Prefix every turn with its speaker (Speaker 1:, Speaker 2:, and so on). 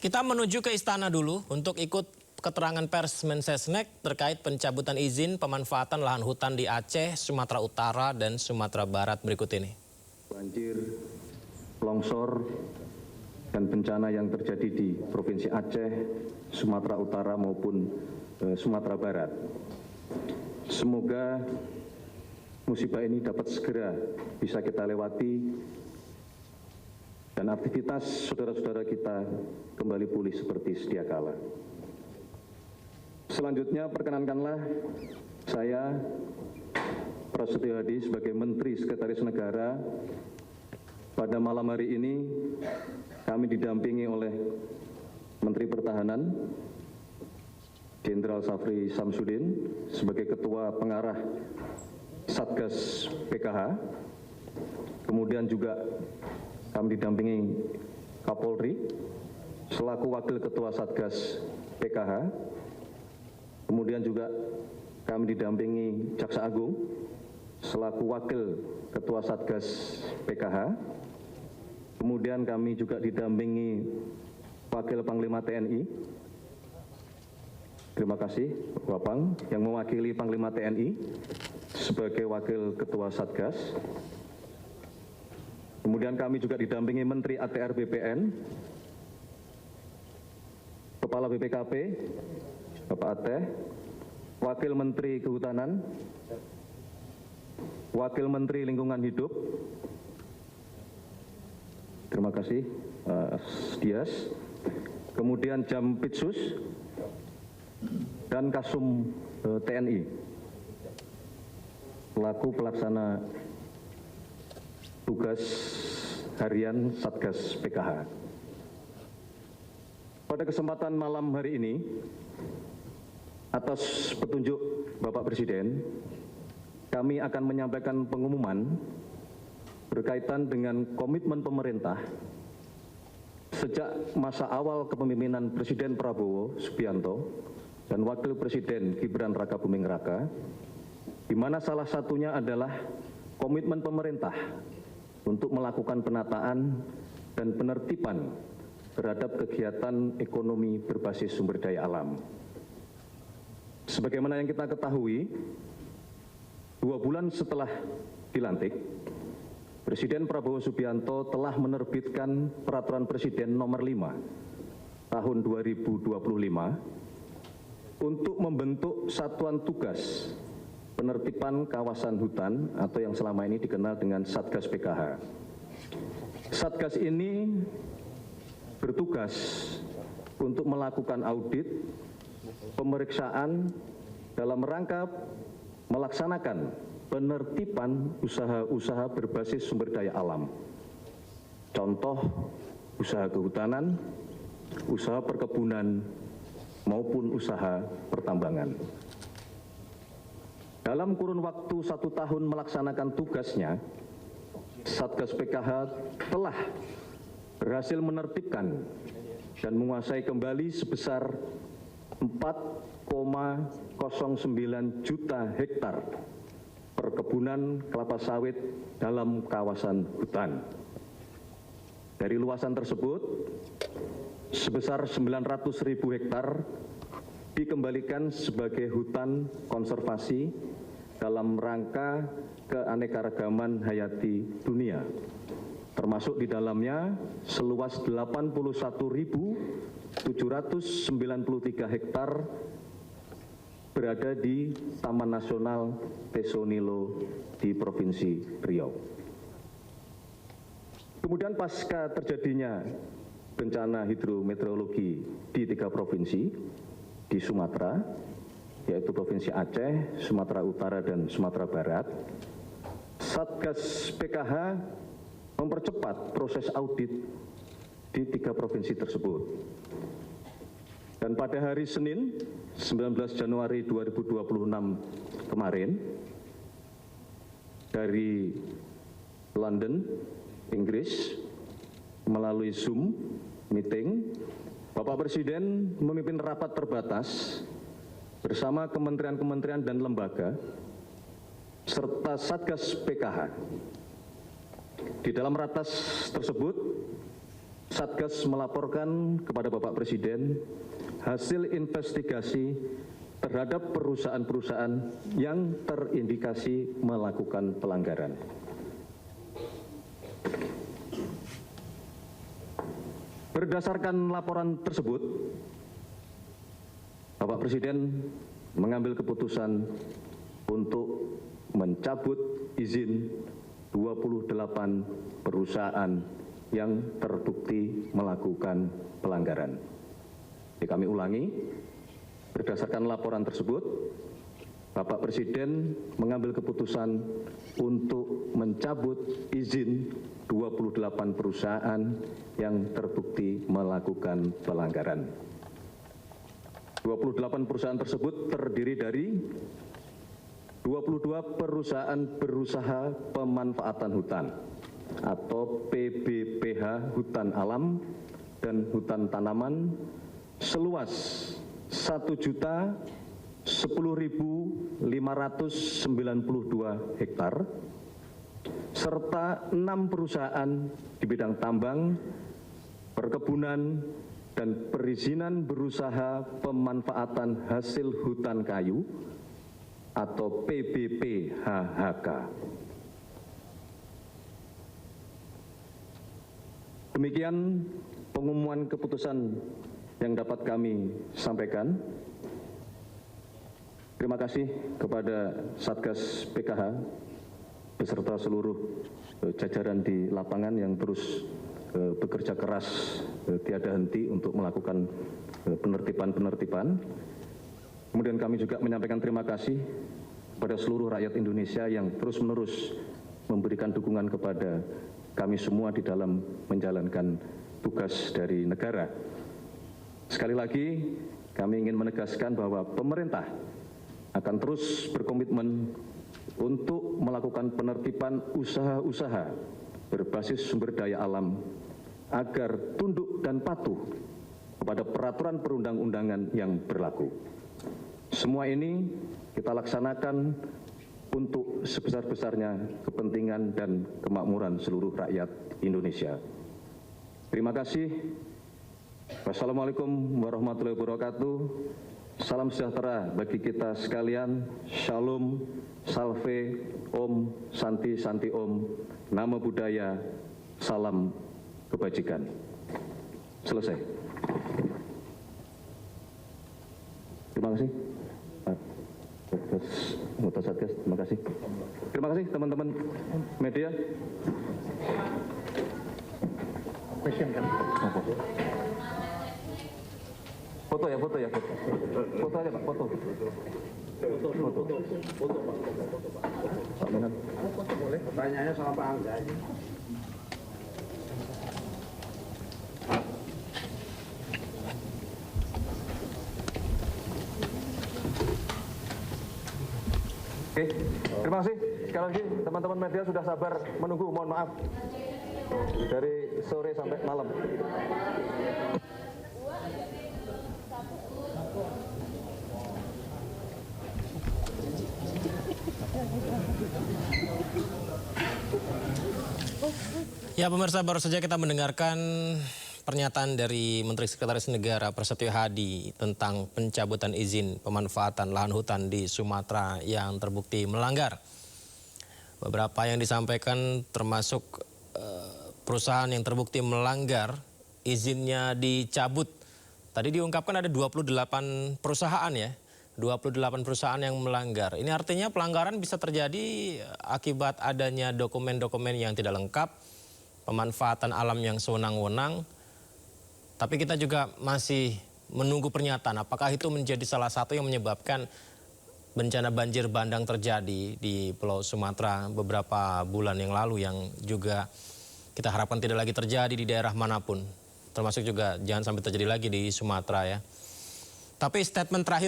Speaker 1: Kita menuju ke istana dulu untuk ikut keterangan pers Mensesnek terkait pencabutan izin pemanfaatan lahan hutan di Aceh, Sumatera Utara, dan Sumatera Barat berikut ini.
Speaker 2: Banjir, longsor, dan bencana yang terjadi di Provinsi Aceh, Sumatera Utara maupun Sumatera Barat. Semoga musibah ini dapat segera bisa kita lewati dan aktivitas saudara-saudara kita kembali pulih seperti sedia kala. Selanjutnya perkenankanlah saya, Prasetyo Hadi, sebagai Menteri Sekretaris Negara. Pada malam hari ini kami didampingi oleh Menteri Pertahanan Jenderal Safri Samsudin sebagai Ketua Pengarah Satgas PKH. Kemudian juga kami didampingi Kapolri selaku Wakil Ketua Satgas PKH. Kemudian juga kami didampingi Jaksa Agung selaku Wakil Ketua Satgas PKH. Kemudian kami juga didampingi Wakil Panglima TNI. Terima kasih Bapak yang mewakili Panglima TNI sebagai Wakil Ketua Satgas. Kemudian kami juga didampingi Menteri ATR BPN, Kepala BPKP, Bapak Ateh, Wakil Menteri Kehutanan, Wakil Menteri Lingkungan Hidup, terima kasih Dias, kemudian Jampitsus, dan Kasum TNI, pelaku pelaksana tugas harian Satgas PKH. Pada kesempatan malam hari ini, atas petunjuk Bapak Presiden, kami akan menyampaikan pengumuman berkaitan dengan komitmen pemerintah sejak masa awal kepemimpinan Presiden Prabowo Subianto dan Wakil Presiden Gibran Rakabuming Raka, di mana salah satunya adalah komitmen pemerintah untuk melakukan penataan dan penertiban terhadap kegiatan ekonomi berbasis sumber daya alam. Sebagaimana yang kita ketahui, 2 bulan setelah dilantik, Presiden Prabowo Subianto telah menerbitkan Peraturan Presiden Nomor 5 Tahun 2025 untuk membentuk Satuan Tugas Penertiban Kawasan Hutan atau yang selama ini dikenal dengan Satgas PKH. Satgas ini bertugas untuk melakukan audit, pemeriksaan dalam rangka melaksanakan penertiban usaha-usaha berbasis sumber daya alam. Contoh, usaha kehutanan, usaha perkebunan, maupun usaha pertambangan. Dalam kurun waktu 1 tahun melaksanakan tugasnya, Satgas PKH telah berhasil menertibkan dan menguasai kembali sebesar 4,09 juta hektar perkebunan kelapa sawit dalam kawasan hutan. Dari luasan tersebut, sebesar 900.000 hektar dikembalikan sebagai hutan konservasi dalam rangka keanekaragaman hayati dunia, termasuk di dalamnya seluas 81.793 hektar berada di Taman Nasional Tesonilo di Provinsi Riau. Kemudian pasca terjadinya bencana hidrometeorologi di 3 provinsi di Sumatera, yaitu Provinsi Aceh, Sumatera Utara, dan Sumatera Barat, Satgas PKH mempercepat proses audit di 3 provinsi tersebut. Dan pada hari Senin, 19 Januari 2026 kemarin, dari London, Inggris, melalui Zoom meeting, Bapak Presiden memimpin rapat terbatas bersama kementerian-kementerian dan lembaga serta Satgas PKH. Di dalam ratas tersebut, Satgas melaporkan kepada Bapak Presiden hasil investigasi terhadap perusahaan-perusahaan yang terindikasi melakukan pelanggaran. Berdasarkan laporan tersebut, Bapak Presiden mengambil keputusan untuk mencabut izin 28 perusahaan yang terbukti melakukan pelanggaran. Jadi kami ulangi, berdasarkan laporan tersebut, Bapak Presiden mengambil keputusan untuk mencabut izin 28 perusahaan yang terbukti melakukan pelanggaran. 28 perusahaan tersebut terdiri dari 22 perusahaan berusaha pemanfaatan hutan atau PBPH hutan alam dan hutan tanaman seluas 1.010.592 hektar serta 6 perusahaan di bidang tambang, perkebunan, dan perizinan berusaha pemanfaatan hasil hutan kayu atau PBPHHK. Demikian pengumuman keputusan yang dapat kami sampaikan. Terima kasih kepada Satgas PKH beserta seluruh jajaran di lapangan yang terus bekerja keras tiada henti untuk melakukan penertiban-penertiban. Kemudian kami juga menyampaikan terima kasih kepada seluruh rakyat Indonesia yang terus-menerus memberikan dukungan kepada kami semua di dalam menjalankan tugas dari negara. Sekali lagi, kami ingin menegaskan bahwa pemerintah akan terus berkomitmen untuk melakukan penertiban usaha-usaha berbasis sumber daya alam agar tunduk dan patuh kepada peraturan perundang-undangan yang berlaku. Semua ini kita laksanakan untuk sebesar-besarnya kepentingan dan kemakmuran seluruh rakyat Indonesia. Terima kasih. Wassalamualaikum warahmatullahi wabarakatuh. Salam sejahtera bagi kita sekalian. Shalom, salve, om, santi, santi om, nama budaya, salam kebajikan. Selesai. Terima kasih. Anggota Satgas, terima kasih. Terima kasih teman-teman media. Foto ya, foto ya, foto. Foto aja Pak, foto. Foto Pak. Pak Menan. Foto boleh. Pertanyaannya sama Pak Angga. Oke, terima kasih. Sekali lagi teman-teman media sudah sabar menunggu, mohon maaf. Dari sore sampai malam.
Speaker 1: Ya pemirsa, baru saja kita mendengarkan pernyataan dari Menteri Sekretaris Negara Prasetyo Hadi tentang pencabutan izin pemanfaatan lahan hutan di Sumatera yang terbukti melanggar. Beberapa yang disampaikan termasuk perusahaan yang terbukti melanggar izinnya dicabut. Tadi diungkapkan ada 28 perusahaan ya. 28 perusahaan yang melanggar. Ini artinya pelanggaran bisa terjadi akibat adanya dokumen-dokumen yang tidak lengkap, pemanfaatan alam yang sewenang-wenang. Tapi kita juga masih menunggu pernyataan apakah itu menjadi salah satu yang menyebabkan bencana banjir bandang terjadi di Pulau Sumatera beberapa bulan yang lalu yang juga kita harapkan tidak lagi terjadi di daerah manapun. Termasuk juga jangan sampai terjadi lagi di Sumatera ya. Tapi statement terakhir